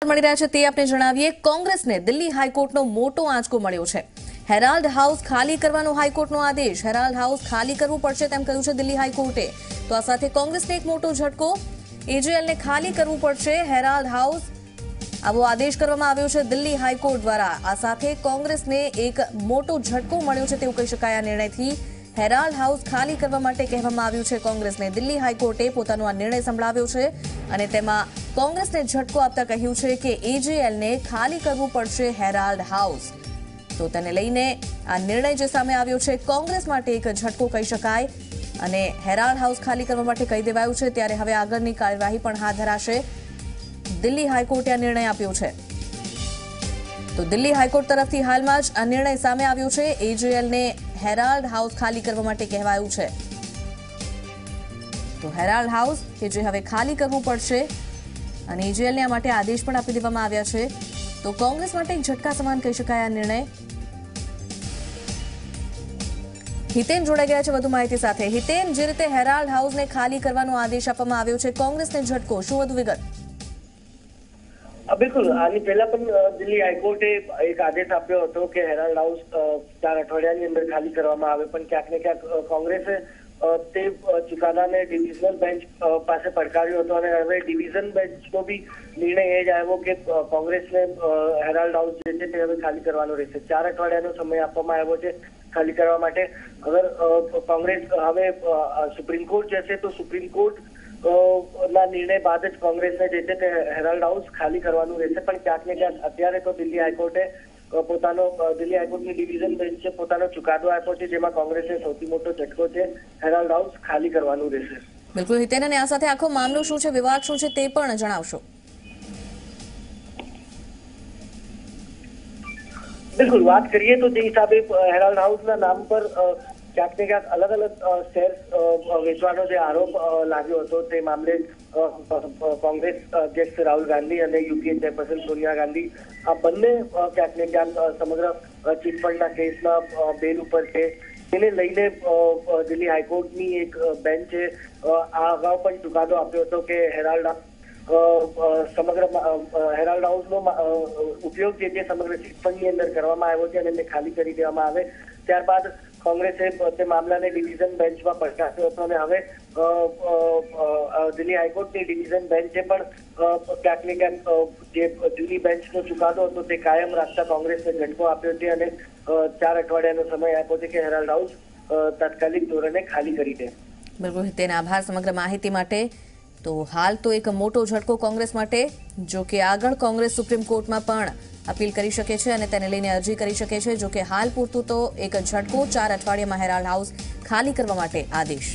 મળી રહ્યા છે તે આપણે જણાવીએ। કોંગ્રેસને દિલ્હી હાઈકોર્ટનો મોટો આંચકો મળ્યો છે। હેરાલ્ડ હાઉસ ખાલી કરવાનો હાઈકોર્ટનો આદેશ। હેરાલ્ડ હાઉસ ખાલી કરવું પડશે તેમ કહ્યું છે દિલ્હી હાઈકોર્ટે। તો આ સાથે કોંગ્રેસને એક મોટો ઝટકો। એજેએલને ખાલી કરવું પડશે હેરાલ્ડ હાઉસ, આવો આદેશ કરવામાં આવ્યો છે દિલ્હી હાઈકોર્ટ દ્વારા। આ સાથે કોંગ્રેસને એક મોટો ઝટકો મળ્યો છે તેવું કહી શકાય। આ નિર્ણયથી હેરાલ્ડ હાઉસ ખાલી કરવા માટે કહેવામાં આવ્યું છે કોંગ્રેસને। દિલ્હી હાઈકોર્ટે પોતાનો આ નિર્ણય સંભળાવ્યો છે અને તેમાં કોંગ્રેસને ઝટકો આપતા કહ્યું છે કે એજેએલને ખાલી કરવું પડશે હેરાલ્ડ હાઉસ। તો તેને લઈને આ નિર્ણય જે સામે આવ્યો છે કોંગ્રેસ માટે એક ઝટકો કહી શકાય અને હેરાલ્ડ હાઉસ ખાલી કરવા માટે કહી દેવાયું છે। ત્યારે હવે આગળની કાર્યવાહી પણ હાથ ધરાશે। દિલ્હી હાઈકોર્ટે આ નિર્ણય આપ્યો છે। તો દિલ્હી હાઈકોર્ટ તરફથી હાલમાં જ આ નિર્ણય સામે આવ્યો છે। એજેએલને હેરાલ્ડ હાઉસ ખાલી કરવા માટે કહેવાયું છે। તો હેરાલ્ડ હાઉસ કે જે હવે ખાલી કરવું પડશે અને એજેએલને આ માટે આદેશ પણ આપી દેવામાં આવ્યા છે। તો કોંગ્રેસ માટે એક ઝટકા સમાન કહી શકાય આ નિર્ણય। હિતેન જોડાઈ ગયા છે વધુ માહિતી સાથે। હિતેન, જે રીતે હેરાલ્ડ હાઉસને ખાલી કરવાનો આદેશ આપવામાં આવ્યો છે કોંગ્રેસને ઝટકો, શું વધુ વિગત? બિલકુલ, આની પહેલા પણ દિલ્હી હાઈકોર્ટે એક આદેશ આપ્યો હતો કે હેરાલ્ડ હાઉસ 4 અઠવાડિયાની અંદર ખાલી કરવામાં આવે, પણ ક્યાંક ને ક્યાંક કોંગ્રેસે તે ચુકાદાને ડિવિઝનલ બેન્ચ પાસે પડકાર્યો હતો અને હવે ડિવિઝન બેન્ચનો બી નિર્ણય એ જ આવ્યો કે કોંગ્રેસને હેરાલ્ડ હાઉસ જે છે તે હવે ખાલી કરવાનો રહેશે। 4 અઠવાડિયાનો સમય આપવામાં આવ્યો છે ખાલી કરવા માટે। અગર કોંગ્રેસ હવે સુપ્રીમ કોર્ટ જશે તો સુપ્રીમ કોર્ટ ના નિર્ણય બાદ જ કોંગ્રેસને જે છે તે હેરાલ્ડ હાઉસ ખાલી કરવાનું રહેશે। પણ ક્યાંક ને ક્યાંક અત્યારે તો દિલ્હી હાઈકોર્ટે દિલ્હી હાઈકોર્ટની ડિવિઝન બેન્ચે પોતાનો ચુકાદો આપ્યો છે, જેમાં કોંગ્રેસને સૌથી મોટો ઝટકો છે। હેરાલ્ડ હાઉસ ખાલી કરવાનું રહેશે। બિલકુલ હિતેન, અને આ સાથે આખો મામલો શું છે, વિવાદ શું છે તે પણ જણાવશો। બિલકુલ, વાત કરીએ તો જે હિસાબે હેરાલ્ડ હાઉસના નામ પર ક્યાંક ને ક્યાંક અલગ અલગ શેર્સ વેચવાનો જે આરોપ લાગ્યો હતો તે મામલે કોંગ્રેસ અધ્યક્ષ રાહુલ ગાંધી અને યુપીએ ચેરપર્સન સોનિયા ગાંધી આ બંને ક્યાંક ને ક્યાંક સમગ્ર ચીટફંડના કેસના બેલ ઉપર છે। તેને લઈને દિલ્હી હાઈકોર્ટની એક બેન્ચે આ અગાઉ પણ ચુકાદો આપ્યો હતો કે હેરાલ્ડ હાઉસનો ઉપયોગ જે સમગ્ર ચીટફંડની અંદર કરવામાં આવ્યો છે અને એને ખાલી કરી દેવામાં આવે। ત્યારબાદ કોંગ્રેસે તે મામલાને ડિવિઝન બેન્ચમાં પડકાર્યો હતો અને હવે દિલ્હી હાઈકોર્ટની ડિવિઝન બેન્ચે પણ ક્યાંક ને ક્યાંક જે દિલ્હી બેન્ચનો ચુકાદો હતો તે કાયમ રાખતા કોંગ્રેસને ઝટકો આપ્યો છે અને 4 અઠવાડિયાનો સમય આપ્યો છે કે હેરાલ્ડ હાઉસ તાત્કાલિક ધોરણે ખાલી કરી દે। બિલકુલ હિતેન, આભાર સમગ્ર માહિતી માટે। તો હાલ તો એક મોટો ઝટકો કોંગ્રેસ માટે, જો કે આગળ કોંગ્રેસ સુપ્રીમ કોર્ટમાં પણ અપીલ કરી શકે છે અને તેને લઈને અરજી કરી શકે છે। જો કે હાલ પૂરતું તો એક ઝટકો, 4 અઠવાડિયામાં હેરાલ્ડ હાઉસ ખાલી કરવા માટે આદેશ।